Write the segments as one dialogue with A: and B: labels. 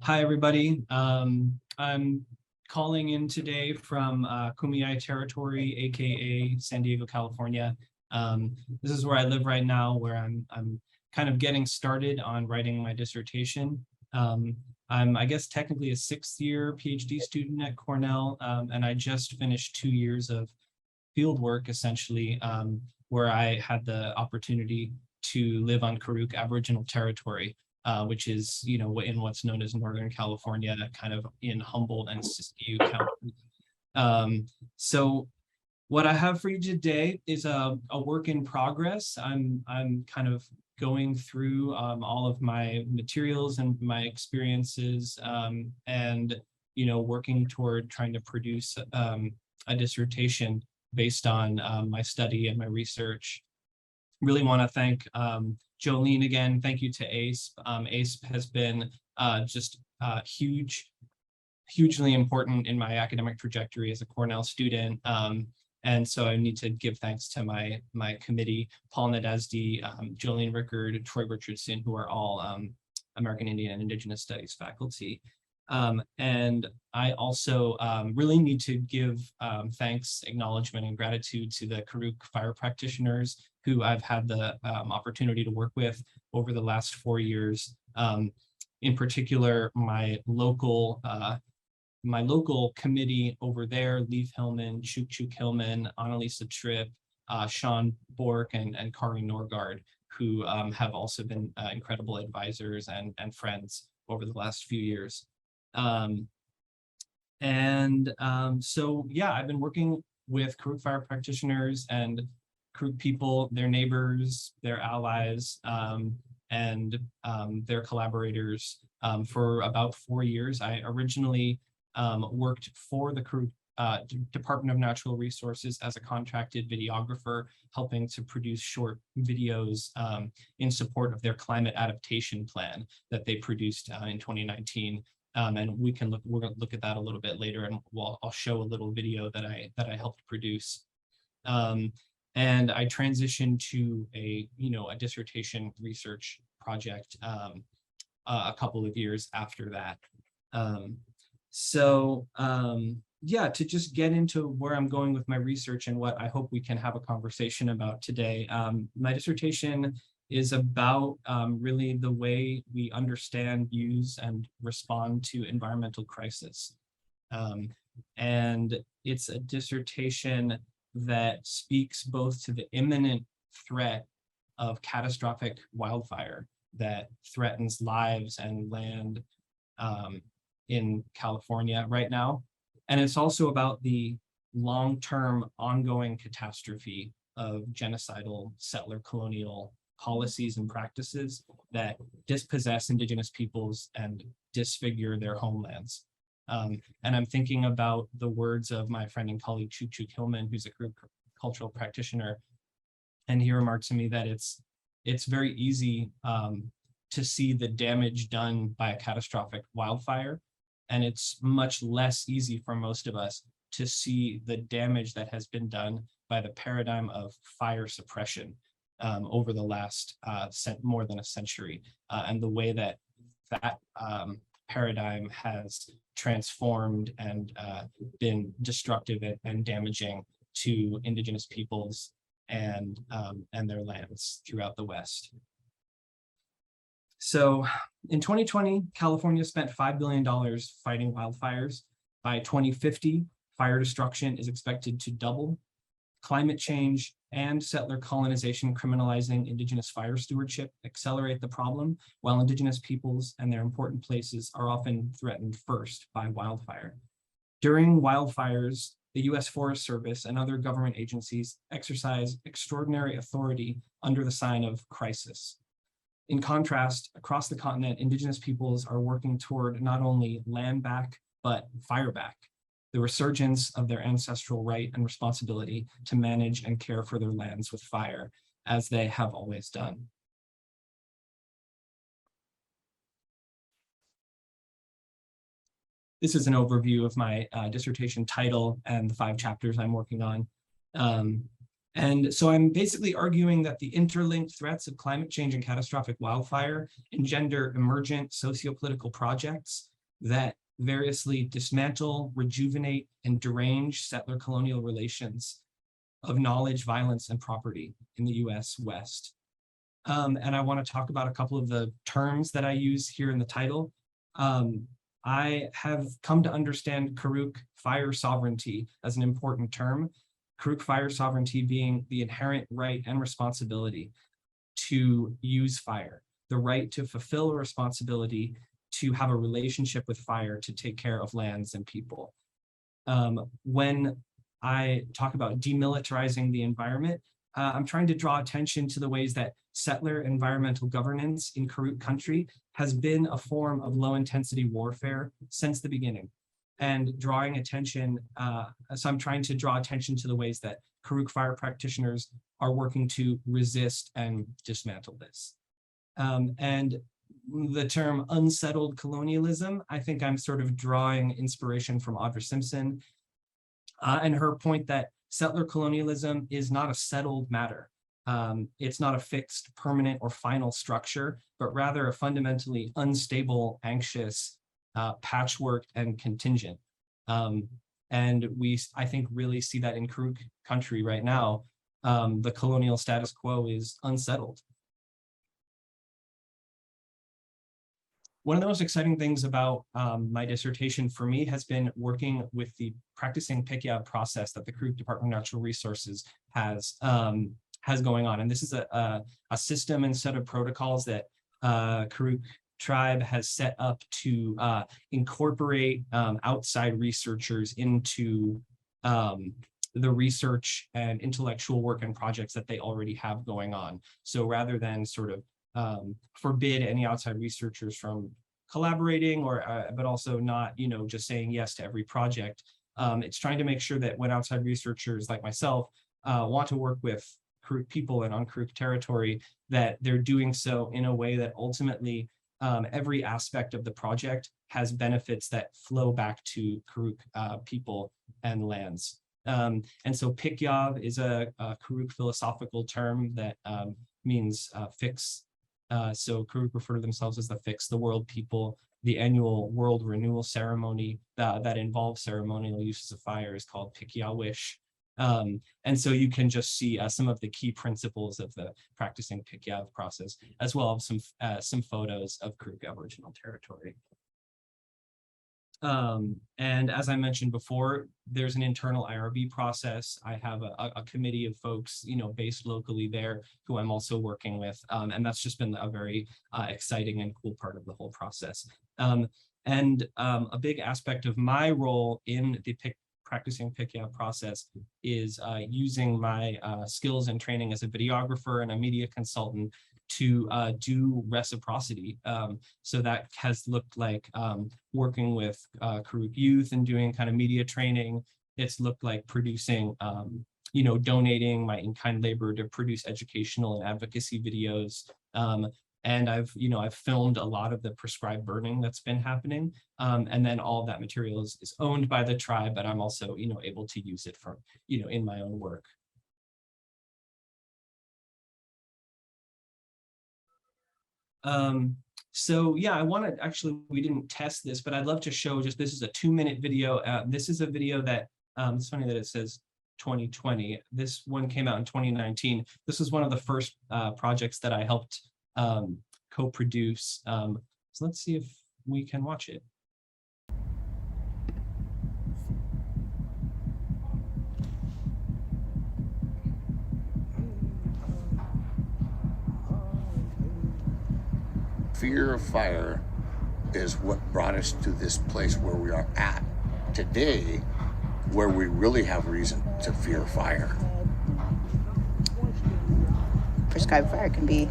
A: Hi, everybody. I'm calling in today from Kumeyaay Territory, aka San Diego, California. This is where I live right now, where I'm kind of getting started on writing my dissertation. I'm, I guess, technically a sixth-year PhD student at Cornell, and I just finished 2 years of field work, essentially, where I had the opportunity to live on Karuk Aboriginal territory, which is, in what's known as Northern California, kind of in Humboldt and Siskiyou County. So what I have for you today is a work in progress. I'm kind of going through all of my materials and my experiences, and working toward trying to produce a dissertation based on my study and my research. Really want to thank Jolene again. Thank you to AIISP. AIISP has been just hugely important in my academic trajectory as a Cornell student. And so I need to give thanks to my committee, Paul Nadezhdy, Jolene Rickard, Troy Richardson, who are all American Indian and Indigenous Studies faculty. And I also really need to give thanks, acknowledgement, and gratitude to the Karuk fire practitioners who I've had the opportunity to work with over the last 4 years. In particular, my local committee over there, Leif Hillman, Chuk Hillman, Annalisa Tripp, Sean Bork, and Kari Norgard, who have also been incredible advisors and friends over the last few years. So yeah, I've been working with Karuk fire practitioners and Karuk people, their neighbors, their allies, and their collaborators for about 4 years. I originally worked for the Karuk Department of Natural Resources as a contracted videographer, helping to produce short videos in support of their climate adaptation plan that they produced in 2019. And we're going to look at that a little bit later, and I'll show a little video that I helped produce. And I transitioned to a dissertation research project a couple of years after that. Yeah, to just get into where I'm going with my research and what I hope we can have a conversation about today. My dissertation is about really the way we understand, use, and respond to environmental crisis. And it's a dissertation that speaks both to the imminent threat of catastrophic wildfire that threatens lives and land in California right now. And it's also about the long-term ongoing catastrophe of genocidal settler colonial policies and practices that dispossess Indigenous peoples and disfigure their homelands. And I'm thinking about the words of my friend and colleague Chuk Hillman, who's a cultural practitioner, and he remarked to me that it's very easy to see the damage done by a catastrophic wildfire, and it's much less easy for most of us to see the damage that has been done by the paradigm of fire suppression over the last more than a century, and the way that paradigm has transformed and been destructive and damaging to Indigenous peoples and their lands throughout the West. So in 2020, California spent $5 billion fighting wildfires. By 2050, fire destruction is expected to double. Climate change and settler colonization criminalizing Indigenous fire stewardship accelerate the problem, while Indigenous peoples and their important places are often threatened first by wildfire. During wildfires, the U.S. Forest Service and other government agencies exercise extraordinary authority under the sign of crisis. In contrast, across the continent, Indigenous peoples are working toward not only land back, but fire back, the resurgence of their ancestral right and responsibility to manage and care for their lands with fire, as they have always done. This is an overview of my dissertation title and the 5 chapters I'm working on. And so I'm basically arguing that the interlinked threats of climate change and catastrophic wildfire engender emergent sociopolitical projects that variously dismantle, rejuvenate, and derange settler colonial relations of knowledge, violence, and property in the US West. And I want to talk about a couple of the terms that I use here in the title. I have come to understand Karuk fire sovereignty as an important term. Karuk fire sovereignty being the inherent right and responsibility to use fire, the right to fulfill a responsibility to have a relationship with fire, to take care of lands and people. When I talk about demilitarizing the environment, I'm trying to draw attention to the ways that settler environmental governance in Karuk country has been a form of low-intensity warfare since the beginning. And drawing attention, so I'm trying to draw attention to the ways that Karuk fire practitioners are working to resist and dismantle this. And the term unsettled colonialism, I think I'm sort of drawing inspiration from Audra Simpson and her point that settler colonialism is not a settled matter. It's not a fixed, permanent, or final structure, but rather a fundamentally unstable, anxious, patchwork, and contingent. And we, I think, really see that in Karuk country right now. The colonial status quo is unsettled. One of the most exciting things about my dissertation for me has been working with the practicing Pikyab process that the Karuk Department of Natural Resources has going on. And this is a system and set of protocols that Karuk Tribe has set up to incorporate outside researchers into the research and intellectual work and projects that they already have going on. So rather than sort of forbid any outside researchers from collaborating, or but also not, just saying yes to every project. It's trying to make sure that when outside researchers like myself want to work with Karuk people and on Karuk territory, that they're doing so in a way that ultimately every aspect of the project has benefits that flow back to Karuk people and lands. And so Pikyab is a Karuk philosophical term that means fix. So Karuk refer to themselves as the Fix the World people. The annual World Renewal Ceremony that involves ceremonial uses of fire is called Pikyawish. And so you can just see some of the key principles of the practicing Pikyab process, as well as some photos of Karuk Aboriginal territory. And as I mentioned before, there's an internal IRB process. I have a committee of folks, based locally there who I'm also working with. And that's just been a very exciting and cool part of the whole process. And a big aspect of my role in the practicing Pikyab process is using my skills and training as a videographer and a media consultant to do reciprocity. So that has looked like working with Karuk youth and doing kind of media training. It's looked like producing, donating my in-kind labor to produce educational and advocacy videos. And I've filmed a lot of the prescribed burning that's been happening. And then all of that material is owned by the tribe, but I'm also, able to use it for, in my own work. So yeah, we didn't test this, but I'd love to show this is a 2-minute video. This is a video that, it's funny that it says 2020. This one came out in 2019. This was one of the first projects that I helped co-produce. So let's see if we can watch it.
B: Fear of fire is what brought us to this place where we are at today, where we really have reason to fear fire.
C: Prescribed fire can be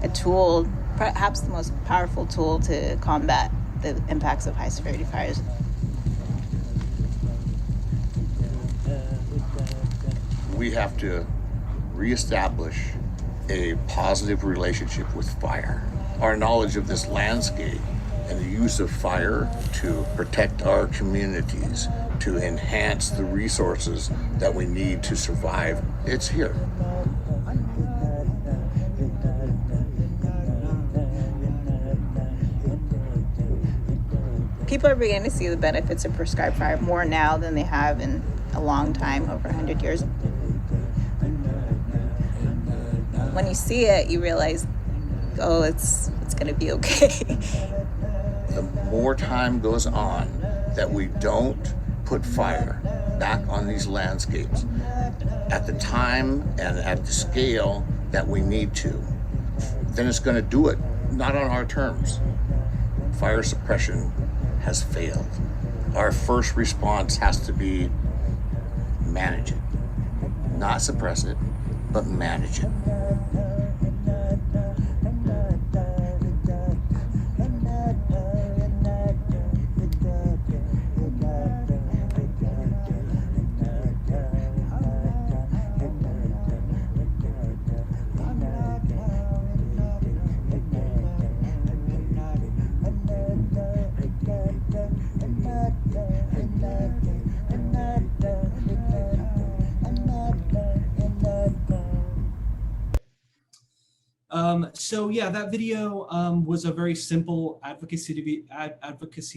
C: a tool, perhaps the most powerful tool to combat the impacts of high severity fires.
B: We have to reestablish a positive relationship with fire. Our knowledge of this landscape and the use of fire to protect our communities to enhance the resources that we need to survive, it's here.
C: People are beginning to see the benefits of prescribed fire more now than they have in a long time, over 100 years. When you see it, you realize, oh, it's going to be okay.
B: The more time goes on that we don't put fire back on these landscapes at the time and at the scale that we need to, then it's going to do it, not on our terms. Fire suppression has failed. Our first response has to be manage it. Not suppress it, but manage it.
A: So yeah, that video was a very simple advocacy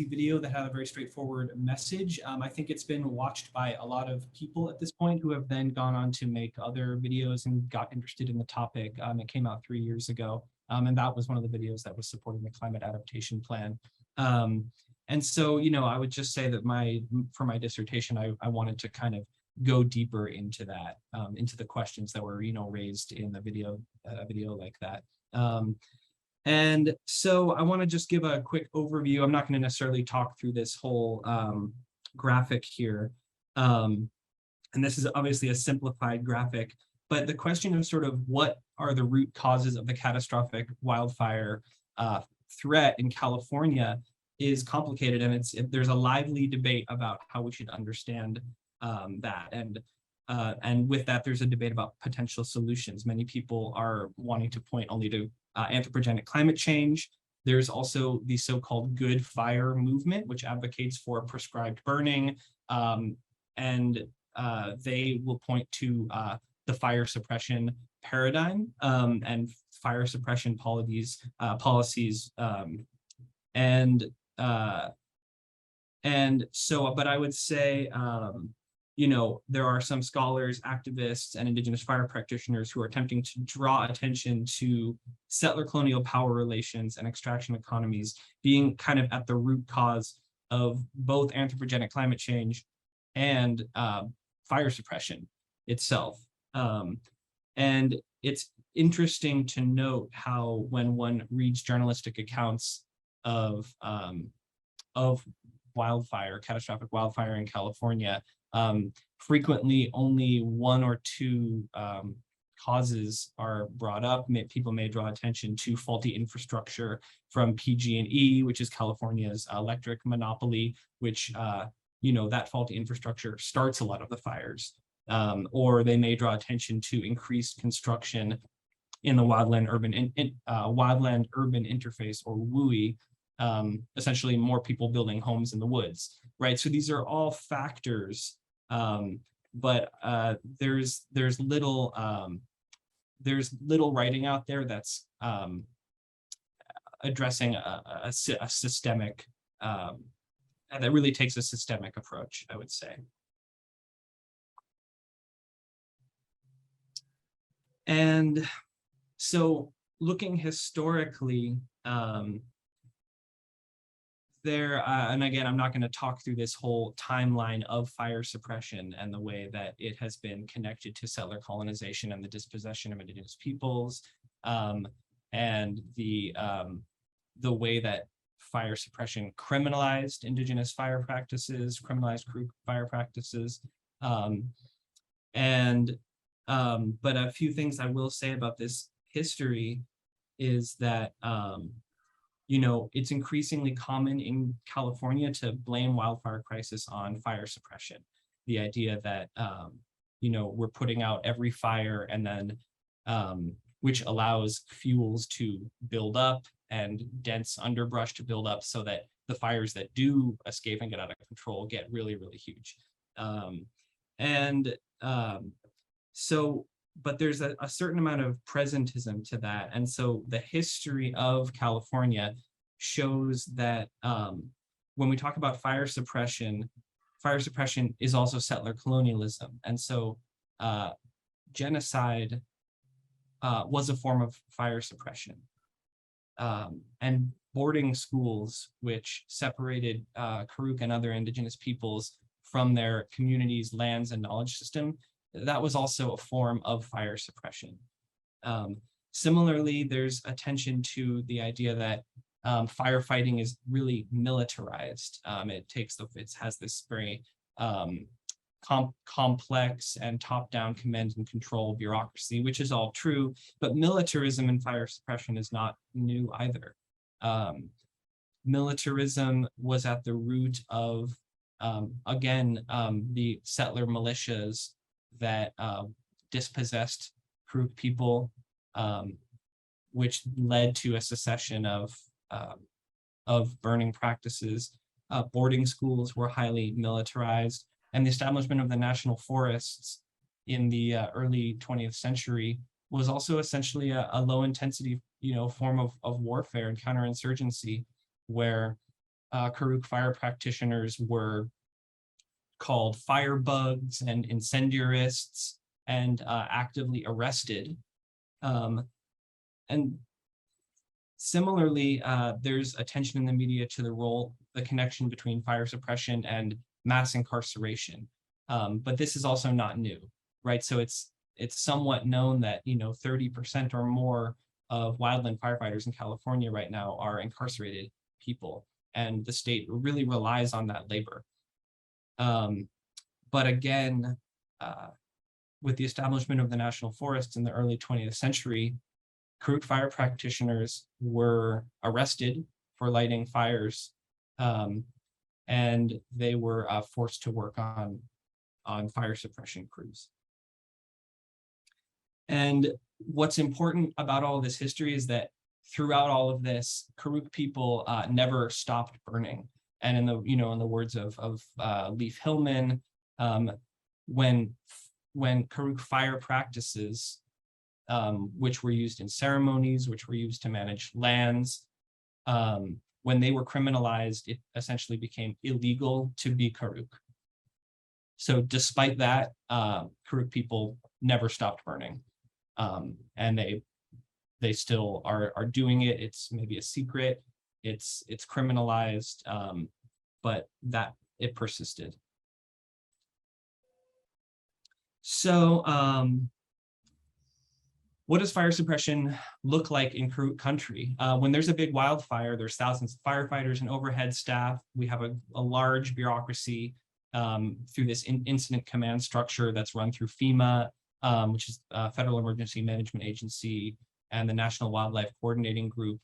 A: video that had a very straightforward message. I think it's been watched by a lot of people at this point who have then gone on to make other videos and got interested in the topic. It came out 3 years ago, and that was one of the videos that was supporting the climate adaptation plan. And so, you know, I would just say that for my dissertation, I wanted to kind of go deeper into that, into the questions that were, you know, raised in the video, like that. And so I want to just give a quick overview. I'm not going to necessarily talk through this whole graphic here. And this is obviously a simplified graphic, but the question of sort of what are the root causes of the catastrophic wildfire threat in California is complicated, and there's a lively debate about how we should understand that. And with that, there's a debate about potential solutions. Many people are wanting to point only to anthropogenic climate change. There's also the so-called good fire movement, which advocates for prescribed burning, and they will point to the fire suppression paradigm and fire suppression policies, and so, but I would say, you know, there are some scholars, activists, and Indigenous fire practitioners who are attempting to draw attention to settler colonial power relations and extraction economies being kind of at the root cause of both anthropogenic climate change and fire suppression itself. And it's interesting to note how when one reads journalistic accounts of wildfire, catastrophic wildfire in California, frequently only one or two causes are brought up. People may draw attention to faulty infrastructure from PG&E, which is California's electric monopoly, which, you know, that faulty infrastructure starts a lot of the fires. Or they may draw attention to increased construction in the wildland-urban interface, or WUI, essentially more people building homes in the woods, right? So these are all factors, but there's little writing out there that's addressing a systemic, that really takes a systemic approach, I would say. And so looking historically, and again, I'm not going to talk through this whole timeline of fire suppression and the way that it has been connected to settler colonization and the dispossession of Indigenous peoples, and the way that fire suppression criminalized Indigenous fire practices, criminalized crew fire practices, but a few things I will say about this history is that you know, it's increasingly common in California to blame wildfire crisis on fire suppression. The idea that, you know, we're putting out every fire and then, which allows fuels to build up and dense underbrush to build up so that the fires that do escape and get out of control get really, really huge. But there's a certain amount of presentism to that. And so the history of California shows that when we talk about fire suppression is also settler colonialism. And so genocide was a form of fire suppression. And boarding schools, which separated Karuk and other indigenous peoples from their communities, lands, and knowledge system, that was also a form of fire suppression. Similarly, there's attention to the idea that firefighting is really militarized. It has this very complex and top-down command and control bureaucracy, which is all true, but militarism and fire suppression is not new either. Militarism was at the root of, the settler militias that dispossessed Karuk people, which led to a succession of burning practices. Boarding schools were highly militarized, and the establishment of the national forests in the early 20th century was also essentially a low intensity, form of warfare and counterinsurgency, where Karuk fire practitioners were called firebugs and incendiarists and actively arrested. And similarly, there's attention in the media to the connection between fire suppression and mass incarceration. But this is also not new, right? So it's somewhat known that 30% or more of wildland firefighters in California right now are incarcerated people, and the state really relies on that labor. But again, with the establishment of the national forests in the early 20th century, Karuk fire practitioners were arrested for lighting fires, and they were forced to work on fire suppression crews. And what's important about all of this history is that throughout all of this, Karuk people never stopped burning. And in the words of Leif Hillman, when Karuk fire practices, which were used in ceremonies, which were used to manage lands, when they were criminalized, it essentially became illegal to be Karuk. So despite that, Karuk people never stopped burning, and they still are doing it. It's maybe a secret. It's criminalized, but that it persisted. So what does fire suppression look like in Karuk country? When there's a big wildfire, there's thousands of firefighters and overhead staff. We have a large bureaucracy through this incident command structure that's run through FEMA, which is Federal Emergency Management Agency, and the National Wildlife Coordinating Group.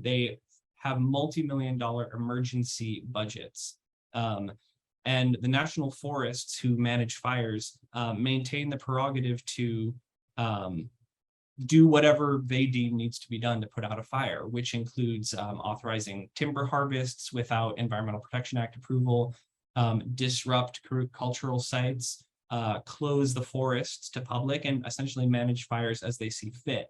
A: They have multi-million-dollar emergency budgets. And the national forests who manage fires maintain the prerogative to do whatever they deem needs to be done to put out a fire, which includes authorizing timber harvests without Environmental Protection Act approval, disrupt Karuk cultural sites, close the forests to public, and essentially manage fires as they see fit.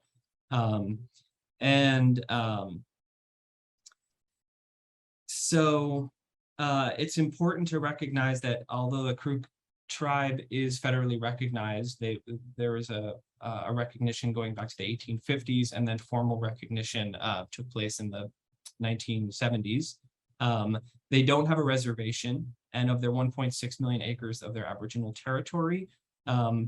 A: So it's important to recognize that although the Karuk tribe is federally recognized, there is a recognition going back to the 1850s, and then formal recognition took place in the 1970s. They don't have a reservation, and of their 1.6 million acres of their Aboriginal territory,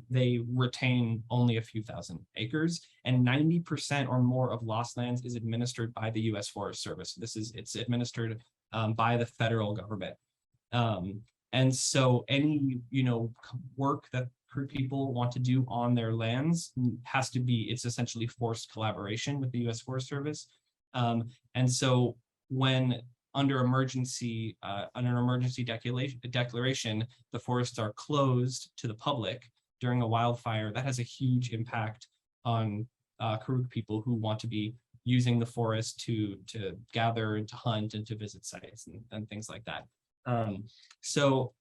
A: they retain only a few thousand acres, and 90% or more of lost lands is administered by the U.S. Forest Service. It's administered by the federal government. And so any, work that Karuk people want to do on their lands it's essentially forced collaboration with the U.S. Forest Service. And so when under an emergency declaration, the forests are closed to the public during a wildfire, that has a huge impact on Karuk people who want to be using the forest to gather and to hunt and to visit sites and things like that. So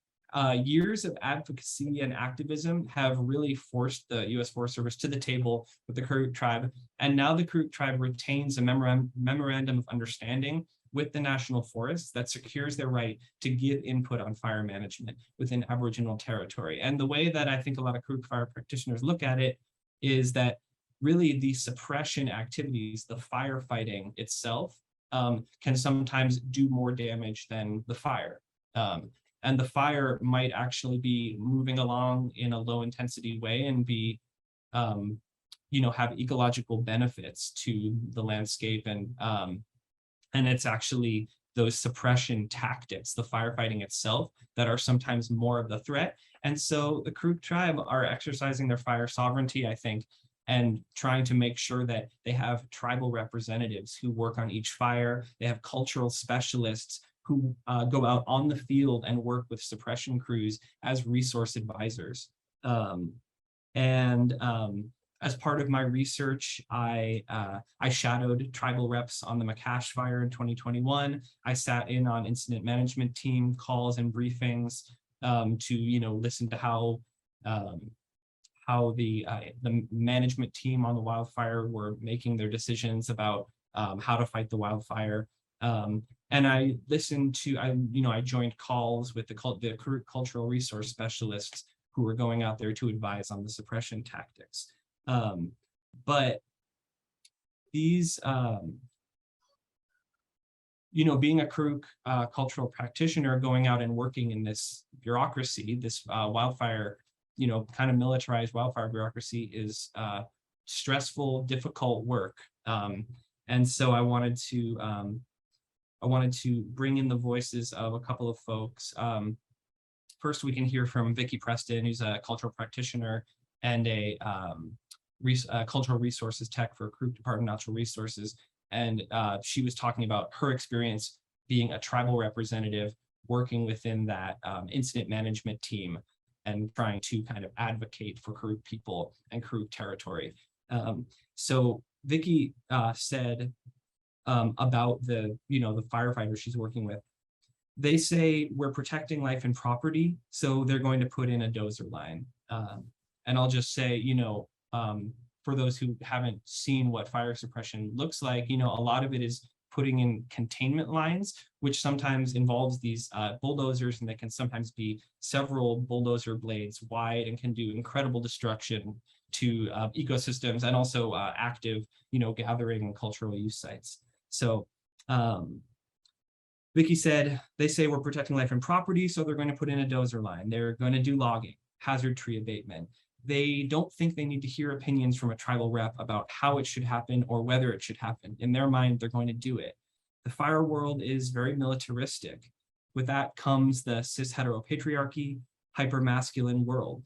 A: years of advocacy and activism have really forced the U.S. Forest Service to the table with the Karuk Tribe, and now the Karuk Tribe retains a memorandum of understanding with the National Forests that secures their right to give input on fire management within Aboriginal territory. And the way that I think a lot of Karuk fire practitioners look at it is that really the suppression activities, the firefighting itself, can sometimes do more damage than the fire. And the fire might actually be moving along in a low intensity way and be, have ecological benefits to the landscape. And it's actually those suppression tactics, the firefighting itself, that are sometimes more of the threat. And so the Karuk Tribe are exercising their fire sovereignty, I think, and trying to make sure that they have tribal representatives who work on each fire. They have cultural specialists who go out on the field and work with suppression crews as resource advisors. As part of my research, I shadowed tribal reps on the McCash fire in 2021. I sat in on incident management team calls and briefings to listen to how the management team on the wildfire were making their decisions about how to fight the wildfire. And I listened to, I joined calls with the Karuk cultural resource specialists who were going out there to advise on the suppression tactics. But these, being a Karuk cultural practitioner, going out and working in this bureaucracy, this wildfire, kind of militarized wildfire bureaucracy is stressful, difficult work. And so I wanted to bring in the voices of a couple of folks. First, we can hear from Vicki Preston, who's a cultural practitioner and a cultural resources tech for Karuk Department of Natural Resources. And she was talking about her experience being a tribal representative working within that incident management team and trying to kind of advocate for Karuk people and Karuk territory. So Vicki said about the firefighters she's working with. They say we're protecting life and property, so they're going to put in a dozer line. And I'll just say, for those who haven't seen what fire suppression looks like, a lot of it is putting in containment lines, which sometimes involves these bulldozers, and they can sometimes be several bulldozer blades wide and can do incredible destruction to ecosystems and also active, gathering and cultural use sites. So Vicki said, they say we're protecting life and property, so they're going to put in a dozer line. They're going to do logging, hazard tree abatement. They don't think they need to hear opinions from a tribal rep about how it should happen or whether it should happen. In their mind, they're going to do it. The fire world is very militaristic. With that comes the cis heteropatriarchy, hypermasculine world.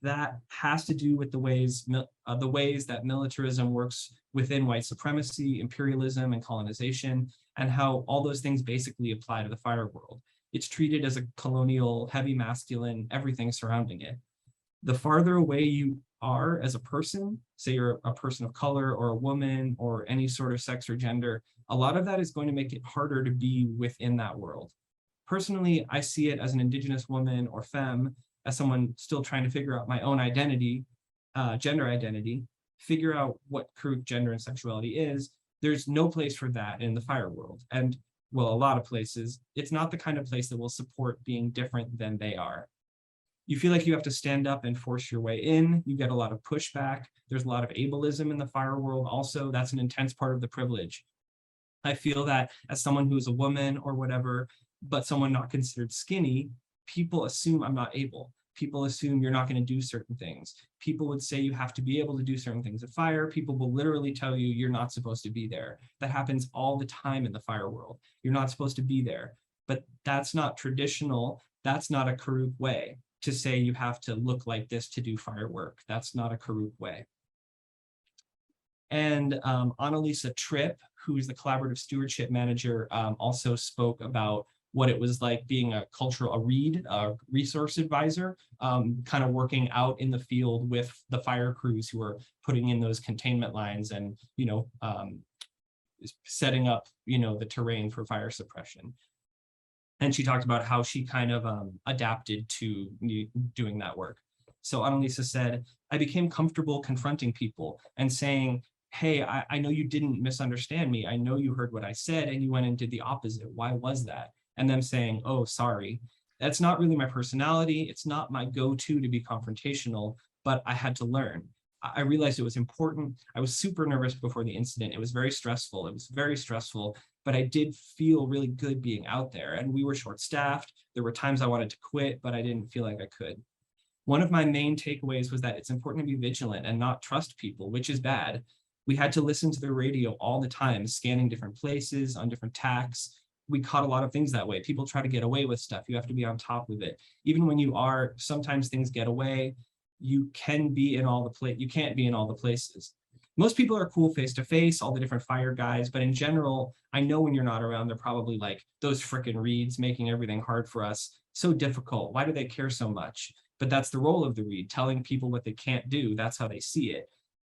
A: That has to do with the ways that militarism works within white supremacy, imperialism, and colonization, and how all those things basically apply to the fire world. It's treated as a colonial, heavy masculine, everything surrounding it. The farther away you are as a person, say you're a person of color or a woman or any sort of sex or gender, a lot of that is going to make it harder to be within that world. Personally, I see it as an Indigenous woman or femme, as someone still trying to figure out my own identity, gender identity, figure out what Karuk gender and sexuality is. There's no place for that in the fire world. And well, a lot of places, it's not the kind of place that will support being different than they are. You feel like you have to stand up and force your way in. You get a lot of pushback. There's a lot of ableism in the fire world also. That's an intense part of the privilege. I feel that as someone who's a woman or whatever, but someone not considered skinny, people assume I'm not able. People assume you're not going to do certain things. People would say you have to be able to do certain things at fire. People will literally tell you you're not supposed to be there. That happens all the time in the fire world. You're not supposed to be there. But that's not traditional. That's not a Karuk way to say you have to look like this to do fire work. That's not a Karuk way. And Annalisa Tripp, who's the collaborative stewardship manager, also spoke about what it was like being a resource advisor, kind of working out in the field with the fire crews who are putting in those containment lines and, setting up, the terrain for fire suppression. And she talked about how she kind of adapted to doing that work. So AIISP said, I became comfortable confronting people and saying, hey, I know you didn't misunderstand me. I know you heard what I said and you went and did the opposite. Why was that? And them saying, oh, sorry. That's not really my personality. It's not my go-to to be confrontational, but I had to learn. I realized it was important. I was super nervous before the incident. It was very stressful. But I did feel really good being out there, and we were short-staffed. There were times I wanted to quit, but I didn't feel like I could. One of my main takeaways was that it's important to be vigilant and not trust people, which is bad. We had to listen to the radio all the time, scanning different places on different tacks. We caught a lot of things that way. People try to get away with stuff. You have to be on top of it. Even when you are, sometimes things get away. You can't be in all the places. Most people are cool face-to-face, all the different fire guys, but in general, I know when you're not around, they're probably like, those frickin' reeds making everything hard for us. So difficult. Why do they care so much? But that's the role of the reed, telling people what they can't do. That's how they see it.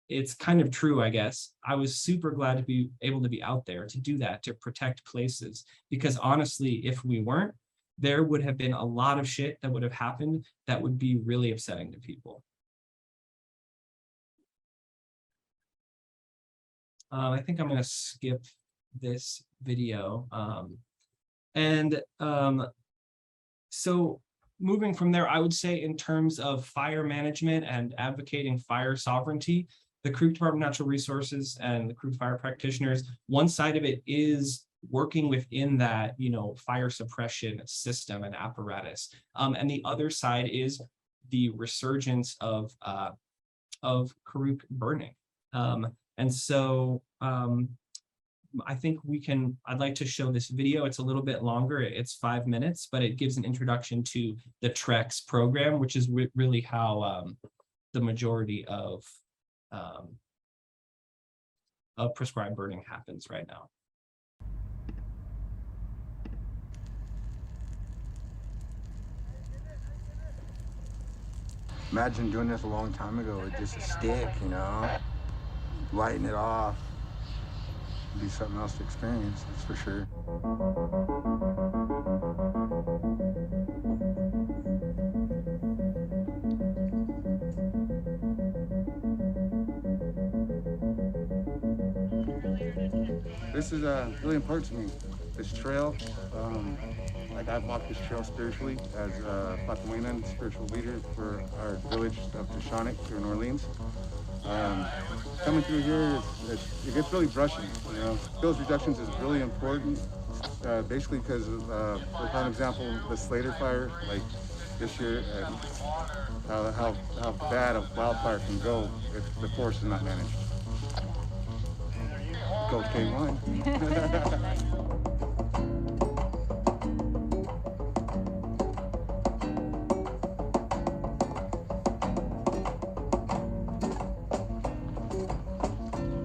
A: It's kind of true, I guess. I was super glad to be able to be out there to do that, to protect places, because honestly, if we weren't, there would have been a lot of shit that would have happened that would be really upsetting to people. I think I'm going to skip this video. So moving from there, I would say in terms of fire management and advocating fire sovereignty, the Karuk Department of Natural Resources and the Karuk fire practitioners, one side of it is working within that, fire suppression system and apparatus. And the other side is the resurgence of Karuk burning. And so I think I'd like to show this video. It's a little bit longer. It's 5 minutes, but it gives an introduction to the TREX program, which is really how the majority of prescribed burning happens right now.
D: Imagine doing this a long time ago with just a stick, lighting it off. It'd be something else to experience, that's for sure. This is really important to me, this trail. Like I've walked this trail spiritually as a Pacahuenan spiritual leader for our village of Tashonic here in Orleans. Coming through here, it gets really brushy. Spills reductions is really important, basically because, for an example, the Slater fire, like this year, how bad a wildfire can go if the forest is not managed. Go K1.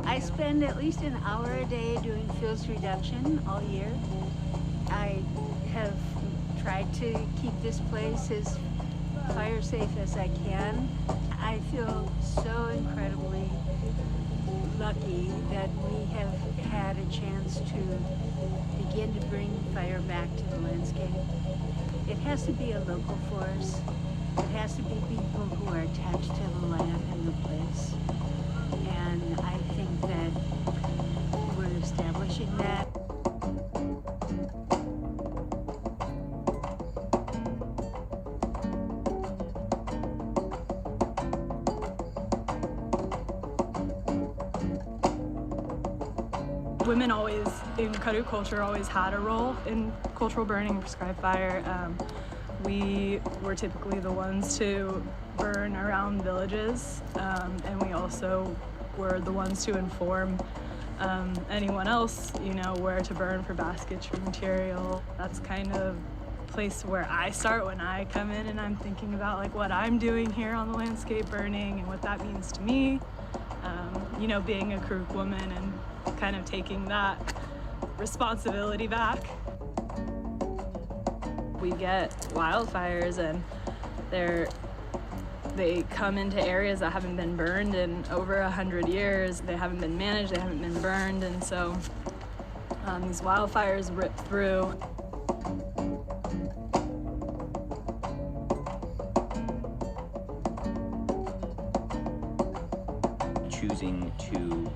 E: I spend at least an hour a day doing fields reduction all year. I have tried to keep this place as fire safe as I can. I feel so incredibly lucky that we have had a chance to begin to bring fire back to the landscape. It has to be a local force. It has to be people who are attached to the land and the place. And I think that we're establishing that.
F: Women always, in Karuk culture, always had a role in cultural burning and prescribed fire. We were typically the ones to burn around villages, and we also were the ones to inform anyone else, where to burn for baskets, for material. That's kind of the place where I start when I come in and I'm thinking about like what I'm doing here on the landscape burning and what that means to me. Being a Karuk woman and kind of taking that responsibility back. We get wildfires and they come into areas that haven't been burned in over 100 years. They haven't been managed, they haven't been burned, and so These wildfires rip through.
G: Choosing to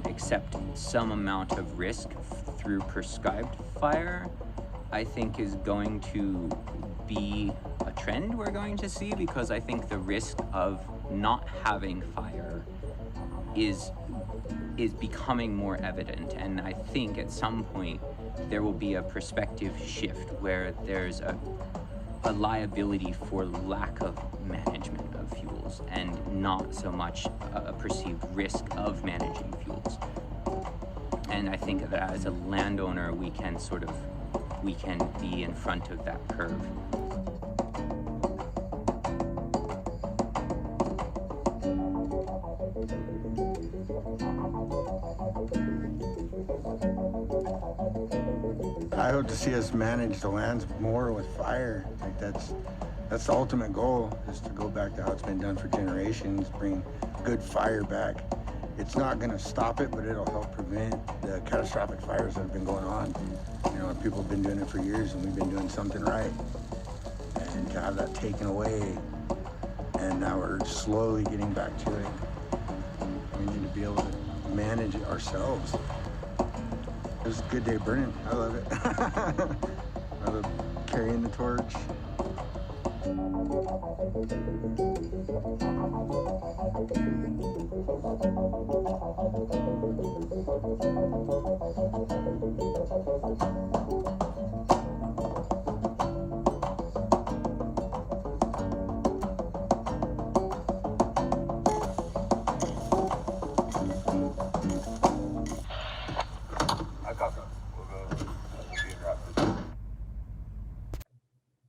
G: accept some amount of risk through prescribed fire, I think is going to be a trend we're going to see, because I think the risk of not having fire is becoming more evident, and I think at some point there will be a perspective shift where there's a liability for lack of management of fuels and not so much a perceived risk of managing fuels. And I think that as a landowner, we can be in front of that curve.
H: I hope to see us manage the lands more with fire. Like that's the ultimate goal, is to go back to how it's been done for generations, bring good fire back. It's not going to stop it, but it'll help prevent the catastrophic fires that have been going on. You know, people have been doing it for years, and we've been doing something right. And to have that taken away, and now we're slowly getting back to it. We need to be able to manage it ourselves. It was a good day burning. I love it. I love carrying the torch.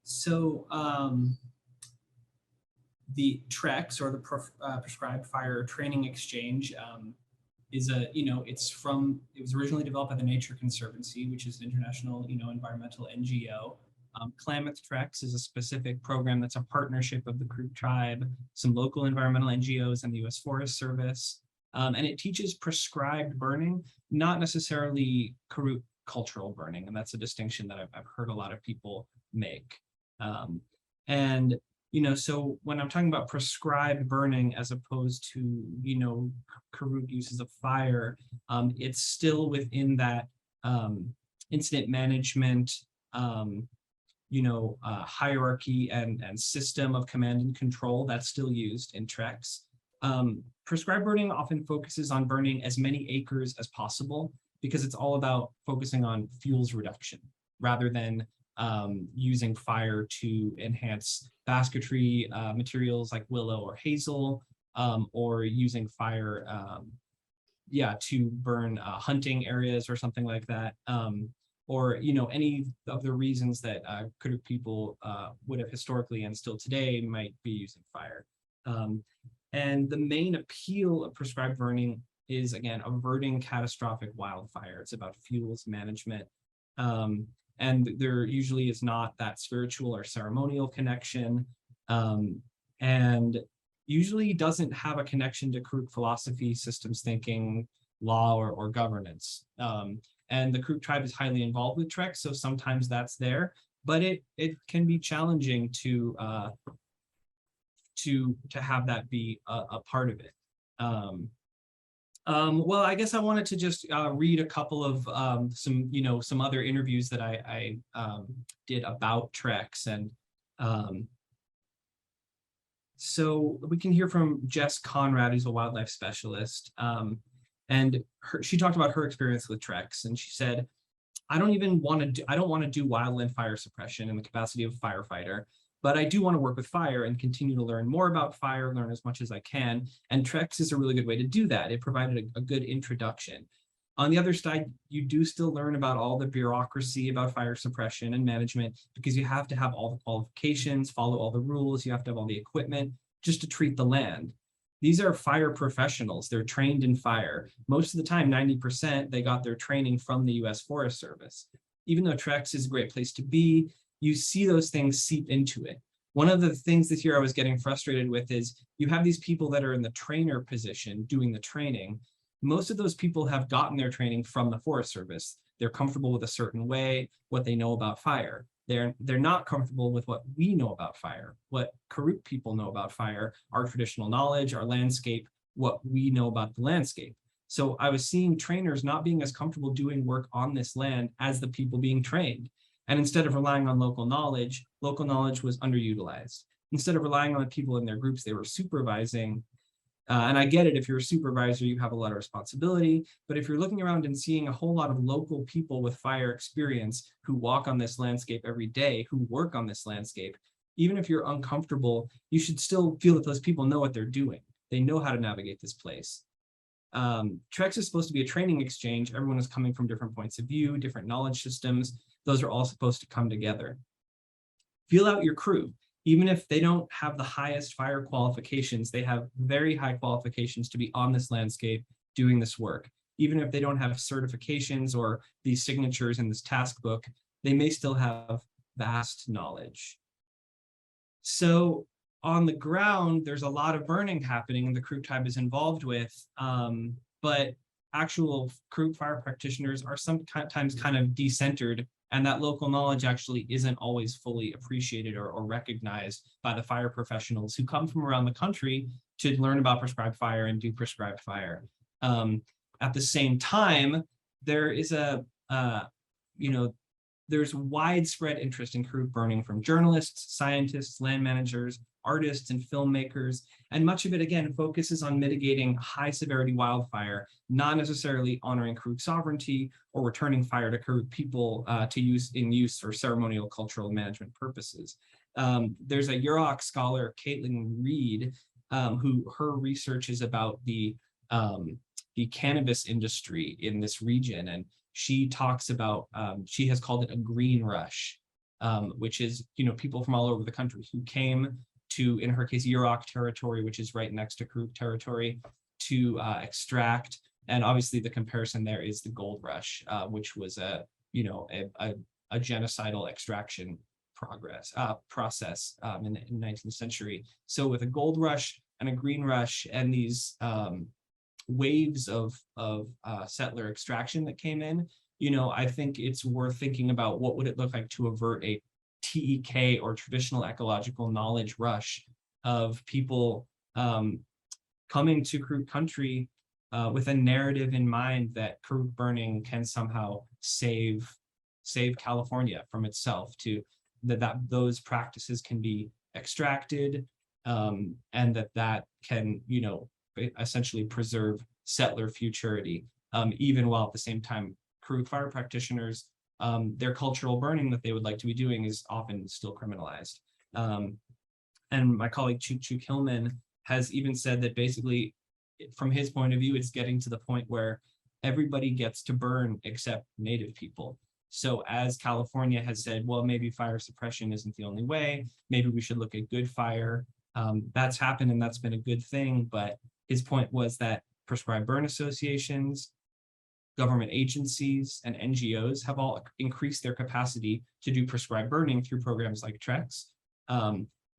A: So the TREX, or the Prescribed Fire Training Exchange, is it was originally developed by the Nature Conservancy, which is an international, environmental NGO. Klamath TREX is a specific program that's a partnership of the Karuk Tribe, some local environmental NGOs, and the U.S. Forest Service. And it teaches prescribed burning, not necessarily Karuk cultural burning. And that's a distinction that I've heard a lot of people make. So when I'm talking about prescribed burning as opposed to, Karuk uses of fire, it's still within that incident management, hierarchy and system of command and control that's still used in TREX. Prescribed burning often focuses on burning as many acres as possible, because it's all about focusing on fuels reduction rather than using fire to enhance basketry materials like willow or hazel, or using fire to burn hunting areas or something like that, or any of the reasons that Karuk people would have historically and still today might be using fire. And the main appeal of prescribed burning is, again, averting catastrophic wildfire. It's about fuels management. And there usually is not that spiritual or ceremonial connection, and usually doesn't have a connection to Karuk philosophy, systems thinking, law, or governance. And the Karuk tribe is highly involved with TREX, so sometimes that's there, but it can be challenging to have that be a part of it. Well, I guess I wanted to just read a couple of some other interviews that I did about TREX, and so we can hear from Jess Conrad, who's a wildlife specialist, and she talked about her experience with TREX, and she said, I don't want to do wildland fire suppression in the capacity of a firefighter, but I do want to work with fire and continue to learn more about fire, learn as much as I can. And TREX is a really good way to do that. It provided a good introduction. On the other side, you do still learn about all the bureaucracy about fire suppression and management, because you have to have all the qualifications, follow all the rules, you have to have all the equipment just to treat the land. These are fire professionals. They're trained in fire. Most of the time, 90%, they got their training from the U.S. Forest Service. Even though TREX is a great place to be, you see those things seep into it. One of the things this year I was getting frustrated with is you have these people that are in the trainer position doing the training. Most of those people have gotten their training from the Forest Service. They're comfortable with a certain way, what they know about fire. They're not comfortable with what we know about fire, what Karuk people know about fire, our traditional knowledge, our landscape, what we know about the landscape. So I was seeing trainers not being as comfortable doing work on this land as the people being trained. And instead of relying on local knowledge was underutilized. Instead of relying on the people in their groups they were supervising, and I get it, if you're a supervisor, you have a lot of responsibility, but if you're looking around and seeing a whole lot of local people with fire experience who walk on this landscape every day, who work on this landscape, even if you're uncomfortable, you should still feel that those people know what they're doing. They know how to navigate this place. TREX is supposed to be a training exchange. Everyone is coming from different points of view, different knowledge systems. Those are all supposed to come together. Feel out your crew. Even if they don't have the highest fire qualifications, they have very high qualifications to be on this landscape doing this work. Even if they don't have certifications or these signatures in this task book, they may still have vast knowledge. So on the ground, there's a lot of burning happening and the Karuk tribe is involved with, but actual Karuk fire practitioners are sometimes kind of decentered, and that local knowledge actually isn't always fully appreciated or recognized by the fire professionals who come from around the country to learn about prescribed fire and do prescribed fire. At the same time, there is there's widespread interest in Karuk burning from journalists, scientists, land managers, artists, and filmmakers. And much of it, again, focuses on mitigating high severity wildfire, not necessarily honoring Karuk sovereignty or returning fire to Karuk people to use for ceremonial, cultural, and management purposes. There's a Yurok scholar, Caitlin Reed, who her research is about the cannabis industry in this region. And she talks about, she has called it a green rush, which is, people from all over the country who came to, in her case, Yurok territory, which is right next to Karuk territory, to extract. And obviously the comparison there is the gold rush, which was a genocidal extraction process in the 19th century. So with a gold rush and a green rush and these waves of settler extraction that came in, I think it's worth thinking about what would it look like to avert a TEK or traditional ecological knowledge rush of people coming to Karuk country with a narrative in mind that Karuk burning can somehow save California from itself, to that those practices can be extracted, and that can essentially preserve settler futurity, even while at the same time Karuk fire practitioners, their cultural burning that they would like to be doing is often still criminalized. And my colleague Chuk Hillman has even said that basically, from his point of view, it's getting to the point where everybody gets to burn except Native people. So as California has said, well, maybe fire suppression isn't the only way, maybe we should look at good fire. That's happened and that's been a good thing, but his point was that prescribed burn associations, government agencies, and NGOs have all increased their capacity to do prescribed burning through programs like TREX.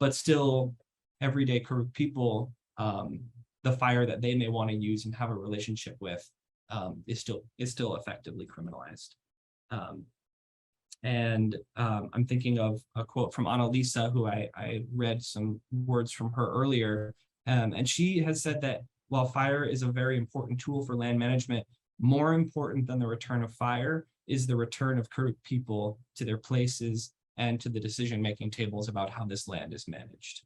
A: But still, everyday Karuk people, the fire that they may want to use and have a relationship with is still effectively criminalized. I'm thinking of a quote from Annalisa, who I read some words from her earlier, and she has said that while fire is a very important tool for land management, more important than the return of fire is the return of Karuk people to their places and to the decision-making tables about how this land is managed.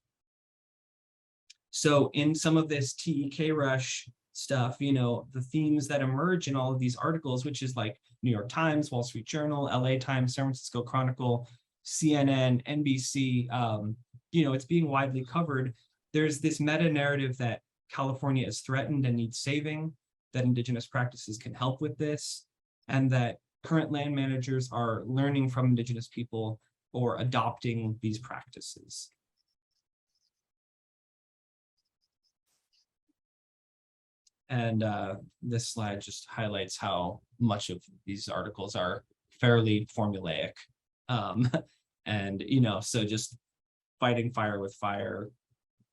A: So in some of this TEK rush stuff, the themes that emerge in all of these articles, which is like New York Times, Wall Street Journal, LA Times, San Francisco Chronicle, CNN, NBC, it's being widely covered. There's this meta narrative that California is threatened and needs saving, that Indigenous practices can help with this, and that current land managers are learning from Indigenous people or adopting these practices. And this slide just highlights how much of these articles are fairly formulaic. And, so just fighting fire with fire,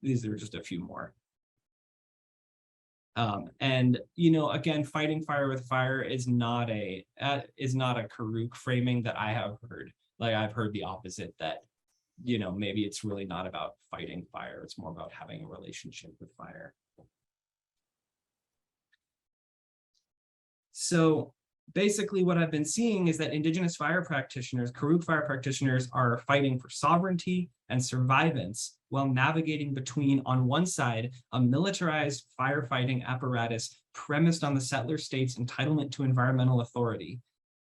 A: these are just a few more. And again, fighting fire with fire is not a Karuk framing that I have heard. Like I've heard the opposite, that maybe it's really not about fighting fire, it's more about having a relationship with fire. So basically what I've been seeing is that Indigenous fire practitioners, Karuk fire practitioners, are fighting for sovereignty and survivance while navigating between, on one side, a militarized firefighting apparatus premised on the settler state's entitlement to environmental authority,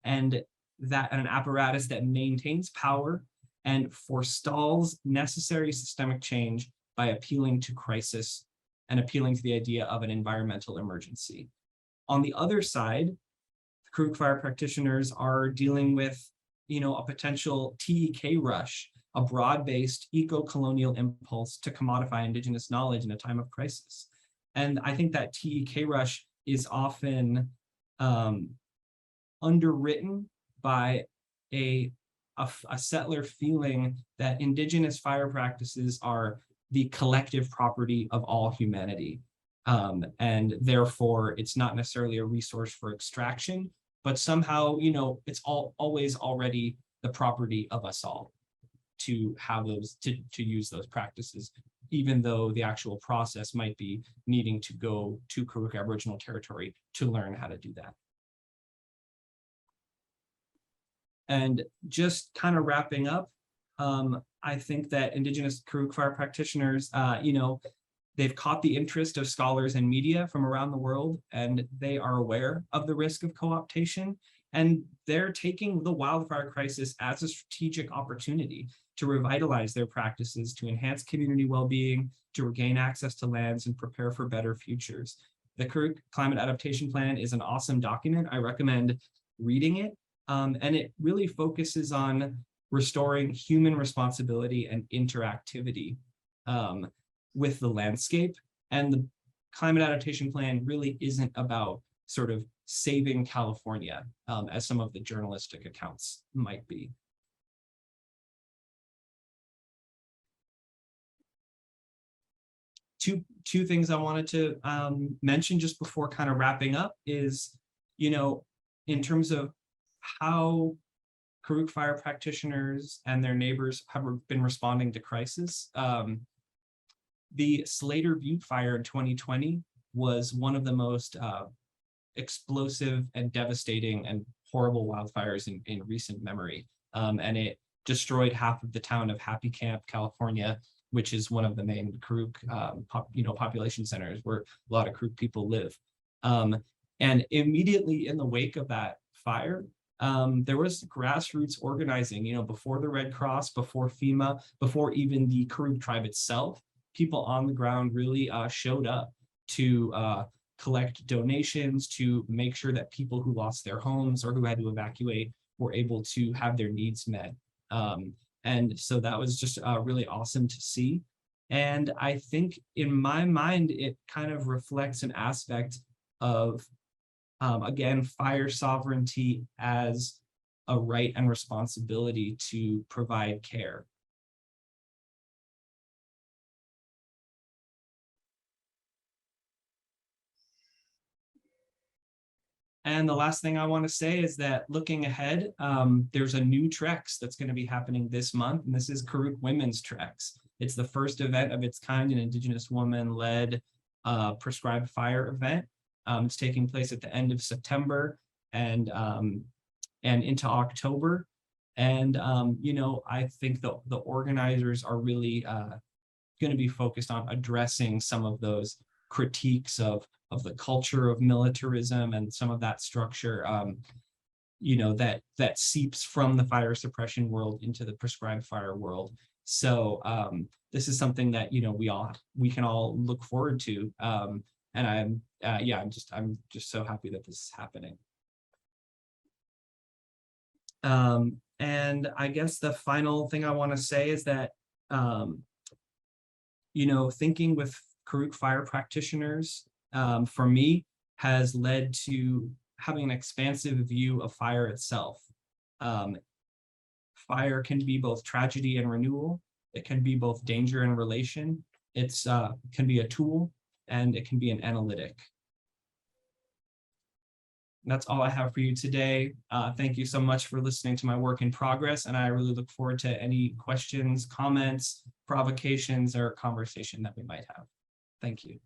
A: and an apparatus that maintains power and forestalls necessary systemic change by appealing to crisis and appealing to the idea of an environmental emergency. On the other side, Karuk fire practitioners are dealing with, a potential TEK rush, a broad-based eco-colonial impulse to commodify Indigenous knowledge in a time of crisis. And I think that TEK rush is often underwritten by a settler feeling that Indigenous fire practices are the collective property of all humanity. And therefore, it's not necessarily a resource for extraction, but somehow, it's always already the property of us all to have those, to use those practices, even though the actual process might be needing to go to Karuk Aboriginal territory to learn how to do that. And just kind of wrapping up, I think that Indigenous Karuk fire practitioners, they've caught the interest of scholars and media from around the world, and they are aware of the risk of co-optation. And they're taking the wildfire crisis as a strategic opportunity to revitalize their practices, to enhance community well-being, to regain access to lands and prepare for better futures. The Karuk Climate Adaptation Plan is an awesome document. I recommend reading it. And it really focuses on restoring human responsibility and interactivity with the landscape. And the Climate Adaptation Plan really isn't about sort of saving California, as some of the journalistic accounts might be. Two things I wanted to mention just before kind of wrapping up is, in terms of how Karuk fire practitioners and their neighbors have been responding to crisis. The Slater Butte fire in 2020 was one of the most explosive and devastating and horrible wildfires in recent memory. And it destroyed half of the town of Happy Camp, California, which is one of the main Karuk population centers where a lot of Karuk people live. And immediately in the wake of that fire, there was grassroots organizing, before the Red Cross, before FEMA, before even the Karuk Tribe itself. People on the ground really showed up to collect donations, to make sure that people who lost their homes or who had to evacuate were able to have their needs met. And so that was just really awesome to see. And I think in my mind, it kind of reflects an aspect of, again, fire sovereignty as a right and responsibility to provide care. And the last thing I want to say is that looking ahead, there's a new Trex that's going to be happening this month, and this is Karuk Women's Trex. It's the first event of its kind, an Indigenous woman-led prescribed fire event. It's taking place at the end of September and into October. And, I think the organizers are really going to be focused on addressing some of those critiques of the culture of militarism and some of that structure, that seeps from the fire suppression world into the prescribed fire world. So this is something that, we can all look forward to. And I'm just so happy that this is happening. And I guess the final thing I want to say is that, thinking with Karuk fire practitioners, for me, has led to having an expansive view of fire itself. Fire can be both tragedy and renewal. It can be both danger and relation. It's can be a tool, and it can be an analytic. That's all I have for you today. Thank you so much for listening to my work in progress, and I really look forward to any questions, comments, provocations, or conversation that we might have. Thank you.